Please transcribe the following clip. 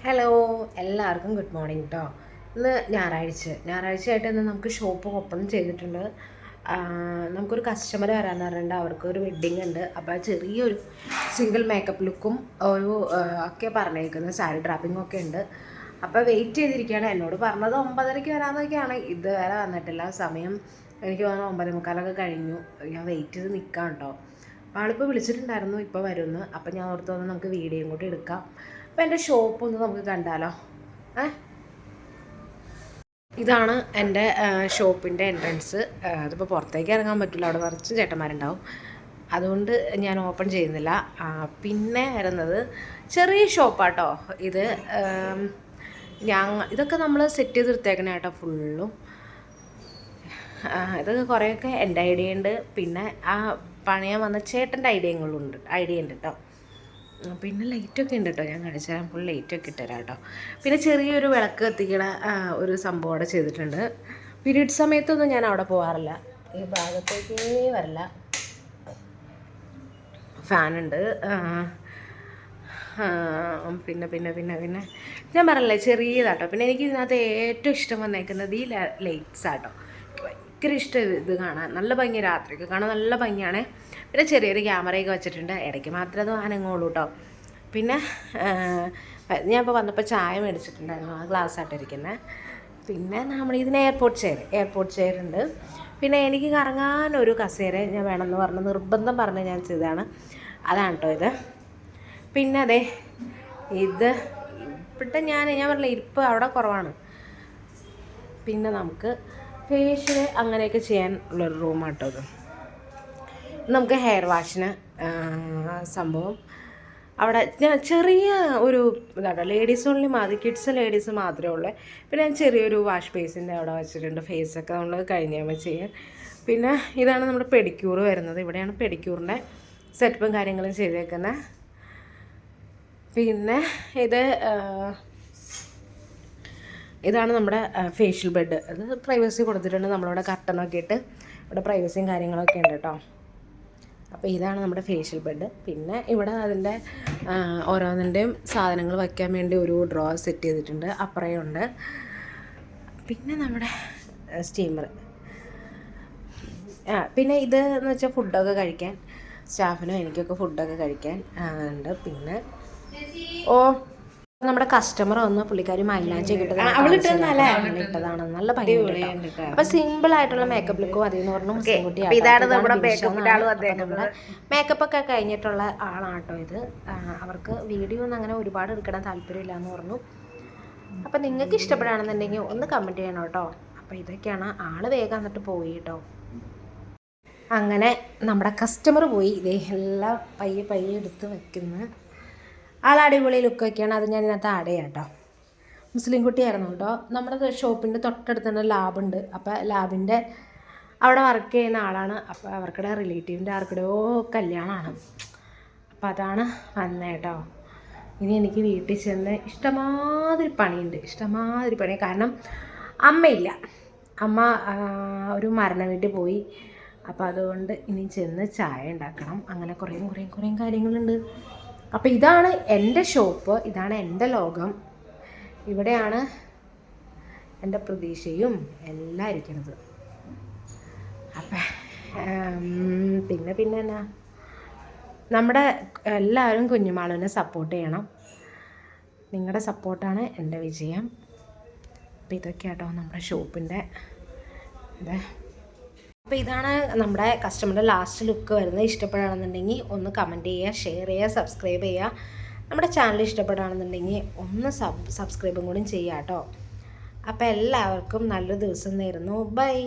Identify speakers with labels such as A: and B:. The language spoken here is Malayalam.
A: ഹലോ, എല്ലാവർക്കും ഗുഡ് മോർണിംഗ് കേട്ടോ. ഇന്ന് ഞായറാഴ്ചയായിട്ട് ഇന്ന് നമുക്ക് ഷോപ്പ് ഓപ്പൺ ചെയ്തിട്ടുണ്ട്. നമുക്കൊരു കസ്റ്റമർ വരാമെന്ന് പറഞ്ഞിട്ടുണ്ട്. അവർക്കൊരു വെഡ്ഡിങ് ഉണ്ട്. അപ്പോൾ ചെറിയൊരു സിംഗിൾ മേക്കപ്പ് ലുക്കും ഒരു ഒക്കെ പറഞ്ഞേക്കുന്നത്, സാരി ഡ്രാപ്പിങ്ങും ഒക്കെ ഉണ്ട്. അപ്പോൾ വെയിറ്റ് ചെയ്തിരിക്കുകയാണ്. എന്നോട് പറഞ്ഞത് 9:30 വരാമെന്നൊക്കെയാണ്. ഇതുവരെ വന്നിട്ടില്ല. സമയം എനിക്ക് തോന്നുന്നു 9:45 കഴിഞ്ഞു. ഞാൻ വെയിറ്റ് ചെയ്ത് നിൽക്കാം കേട്ടോ. അപ്പോൾ ആളിപ്പോൾ വിളിച്ചിട്ടുണ്ടായിരുന്നു, ഇപ്പോൾ വരുമെന്ന്. അപ്പോൾ ഞാൻ ഓർത്ത് വന്ന് നമുക്ക് വീഡിയോയും കൂടി എടുക്കാം. അപ്പോൾ എൻ്റെ ഷോപ്പ് ഒന്ന് നമുക്ക് കണ്ടാലോ. ഇതാണ് എൻ്റെ ഷോപ്പിൻ്റെ എൻട്രൻസ്. അതിപ്പോൾ പുറത്തേക്ക് ഇറങ്ങാൻ പറ്റില്ല, അവിടെ നിറച്ച് ചേട്ടന്മാരുണ്ടാവും. അതുകൊണ്ട് ഞാൻ ഓപ്പൺ ചെയ്യുന്നില്ല. പിന്നെ വരുന്നത് ചെറിയ ഷോപ്പാട്ടോ ഇത്. ഇതൊക്കെ നമ്മൾ സെറ്റ് ചെയ്ത് എടുത്തേക്കണേ കേട്ടോ ഫുള്ളും. ഇതൊക്കെ കുറേയൊക്കെ എൻ്റെ ഐഡിയ ഉണ്ട്. പിന്നെ ആ പണിയാൻ വന്ന ചേട്ടൻ്റെ ഐഡിയ ഉണ്ട് കേട്ടോ. പിന്നെ ലൈറ്റൊക്കെ ഉണ്ട് കേട്ടോ, ഞാൻ കാണിച്ചു തരാം. ഫുൾ ലൈറ്റൊക്കെ ഇട്ടുതരാം കേട്ടോ. പിന്നെ ചെറിയൊരു വിളക്ക് കത്തിക്കണ ഒരു സംഭവം അവിടെ ചെയ്തിട്ടുണ്ട്. പീരീഡ് സമയത്തൊന്നും ഞാൻ അവിടെ പോകാറില്ല, ഈ ഭാഗത്തേക്കേ വരില്ല. ഫാനുണ്ട്. പിന്നെ പിന്നെ പിന്നെ പിന്നെ ഞാൻ പറഞ്ഞില്ലേ ചെറിയതാട്ടോ. പിന്നെ എനിക്ക് ഇതിനകത്ത് ഏറ്റവും ഇഷ്ടം വന്നേക്കുന്നത് ഈ ലൈറ്റ്സ് ആട്ടോ. ഭയങ്കര ഇഷ്ടം ഇത് കാണാൻ, നല്ല ഭംഗി, രാത്രിയൊക്കെ കാണാൻ നല്ല ഭംഗിയാണ്. പിന്നെ ചെറിയൊരു ക്യാമറയൊക്കെ വെച്ചിട്ടുണ്ട്, ഇടയ്ക്ക് മാത്രമേ അത് അനങ്ങുള്ളൂ കേട്ടോ. പിന്നെ ഞാൻ ഇപ്പോൾ വന്നപ്പോൾ ചായ മേടിച്ചിട്ടുണ്ടായിരുന്നു, ആ ഗ്ലാസ് ആയിട്ടിരിക്കുന്നത്. പിന്നെ നമ്മൾ ഇതിന് എയർപോർട്ട് ചെയർ ഉണ്ട്. പിന്നെ എനിക്ക് കറങ്ങാനൊരു കസേര ഞാൻ വേണമെന്ന് പറഞ്ഞ് നിർബന്ധം പറഞ്ഞ് ഞാൻ ചെയ്തതാണ്. അതാണ് കേട്ടോ ഇത്. പിന്നെ അതെ ഇത് ഇപ്പോഴത്തെ ഞാൻ പറഞ്ഞില്ല, ഇരിപ്പ് അവിടെ കുറവാണ്. പിന്നെ നമുക്ക് ഫേഷ്യൽ അങ്ങനെയൊക്കെ ചെയ്യാൻ ഉള്ളൊരു റൂമാട്ടോ ഇത്. നമുക്ക് ഹെയർ വാഷിന് സംഭവം അവിടെ ചെറിയ ഒരു ഇതാട്ടോ, ലേഡീസ് ഓൺലി മതി, കിഡ്സ് ലേഡീസ് മാത്രമേ ഉള്ളൂ. പിന്നെ ഞാൻ ചെറിയൊരു വാഷ് ബേസിൻ്റെ അവിടെ വെച്ചിട്ടുണ്ട്, ഫേസൊക്കെ നമ്മൾ കഴിഞ്ഞാൽ ചെയ്യാൻ. പിന്നെ ഇതാണ് നമ്മുടെ പെഡിക്യൂർ വരുന്നത്. ഇവിടെയാണ് പെഡിക്യൂറിൻ്റെ സെറ്റപ്പും കാര്യങ്ങളും ചെയ്തേക്കുന്നത്. പിന്നെ ഇതാണ് നമ്മുടെ ഫേഷ്യൽ ബെഡ്. അത് പ്രൈവസി കൊടുത്തിട്ടുണ്ട്, നമ്മളിവിടെ കർട്ടനൊക്കെ ഇട്ട് ഇവിടെ പ്രൈവസിയും കാര്യങ്ങളൊക്കെ ഉണ്ട് കേട്ടോ. അപ്പോൾ ഇതാണ് നമ്മുടെ ഫേഷ്യൽ ബെഡ്. പിന്നെ ഇവിടെ അതിൻ്റെ ഓരോന്നിൻ്റെയും സാധനങ്ങൾ വയ്ക്കാൻ വേണ്ടി ഒരു ഡ്രോ സെറ്റ് ചെയ്തിട്ടുണ്ട്, അപ്പുറയുണ്ട്. പിന്നെ നമ്മുടെ സ്റ്റീമർ. പിന്നെ ഇത് എന്ന് വെച്ചാൽ ഫുഡൊക്കെ കഴിക്കാൻ, സ്റ്റാഫിനും എനിക്കൊക്കെ ഫുഡൊക്കെ കഴിക്കാൻ ഉണ്ട്. പിന്നെ നമ്മുടെ കസ്റ്റമർ വന്ന് പുള്ളിക്കാരി മൈലാഞ്ചി ഇട്ടതാണ്, നല്ല ഭംഗിയുണ്ട്. അപ്പൊ സിമ്പിൾ ആയിട്ടുള്ള മേക്കപ്പ് ലുക്കും അതിന്ന് പറഞ്ഞു മേക്കപ്പ് ഒക്കെ കഴിഞ്ഞിട്ടുള്ള ആളാണ് കേട്ടോ ഇത്. അവർക്ക് വീഡിയോ ഒന്നും അങ്ങനെ ഒരുപാട് എടുക്കണം താല്പര്യമില്ല എന്ന് പറഞ്ഞു. അപ്പൊ നിങ്ങൾക്ക് ഇഷ്ടപ്പെടുകയാണെന്നുണ്ടെങ്കിൽ ഒന്ന് കമന്റ് ചെയ്യണം കേട്ടോ. അപ്പൊ ഇതൊക്കെയാണ്. ആള് വേഗം എന്നിട്ട് പോയി കേട്ടോ. അങ്ങനെ നമ്മുടെ കസ്റ്റമർ പോയി. ഇതേ എല്ലാം പയ്യെ എടുത്ത് വെക്കുന്ന ആൾ അടിപൊളി ലുക്കൊക്കെയാണ്. അത് ഞാൻ ഇതിനകത്ത് ആഡ് ചെയ്യാം കേട്ടോ. മുസ്ലിം കുട്ടിയായിരുന്നു കേട്ടോ. നമ്മുടെ ഷോപ്പിൻ്റെ തൊട്ടടുത്ത് തന്നെ ലാബുണ്ട്. അപ്പോൾ ലാബിൻ്റെ അവിടെ വർക്ക് ചെയ്യുന്ന ആളാണ്. അപ്പോൾ അവർക്കിടെ റിലേറ്റീവിൻ്റെ ആർക്കിടെയോ കല്യാണമാണ്. അപ്പോൾ അതാണ് വന്നത് കേട്ടോ. ഇനി എനിക്ക് വീട്ടിൽ ചെന്ന് ഇഷ്ടമാതിരി പണി. കാരണം അമ്മയില്ല, അമ്മ ഒരു മരണ വീട്ടിൽ പോയി. അപ്പോൾ അതുകൊണ്ട് ഇനി ചെന്ന് ചായ ഉണ്ടാക്കണം. അങ്ങനെ കുറേ കാര്യങ്ങളുണ്ട്. അപ്പോൾ ഇതാണ് എൻ്റെ ഷോപ്പ്, ഇതാണ് എൻ്റെ ലോകം. ഇവിടെയാണ് എൻ്റെ പ്രതീക്ഷയും എല്ലാം ഇരിക്കുന്നത്. അപ്പം പിന്നെ എന്നാ, നമ്മുടെ എല്ലാവരും കുഞ്ഞുമാളുവിനെ സപ്പോർട്ട് ചെയ്യണം. നിങ്ങളുടെ സപ്പോർട്ടാണ് എൻ്റെ വിജയം. അപ്പോൾ ഇതൊക്കെയാട്ടോ നമ്മുടെ ഷോപ്പിൻ്റെ ഇത്. അപ്പോൾ ഇതാണ് നമ്മുടെ കസ്റ്റമറുടെ ലാസ്റ്റ് ലുക്ക് വരുന്നത്. ഇഷ്ടപ്പെടുകയാണെന്നുണ്ടെങ്കിൽ ഒന്ന് കമൻറ്റ് ചെയ്യുക, ഷെയർ ചെയ്യുക, സബ്സ്ക്രൈബ് ചെയ്യുക. നമ്മുടെ ചാനൽ ഇഷ്ടപ്പെടുകയാണെന്നുണ്ടെങ്കിൽ ഒന്ന് സബ്സ്ക്രൈബും കൂടി ചെയ്യുക കേട്ടോ. അപ്പോൾ എല്ലാവർക്കും നല്ലൊരു ദിവസം നേരുന്നു. ബൈ.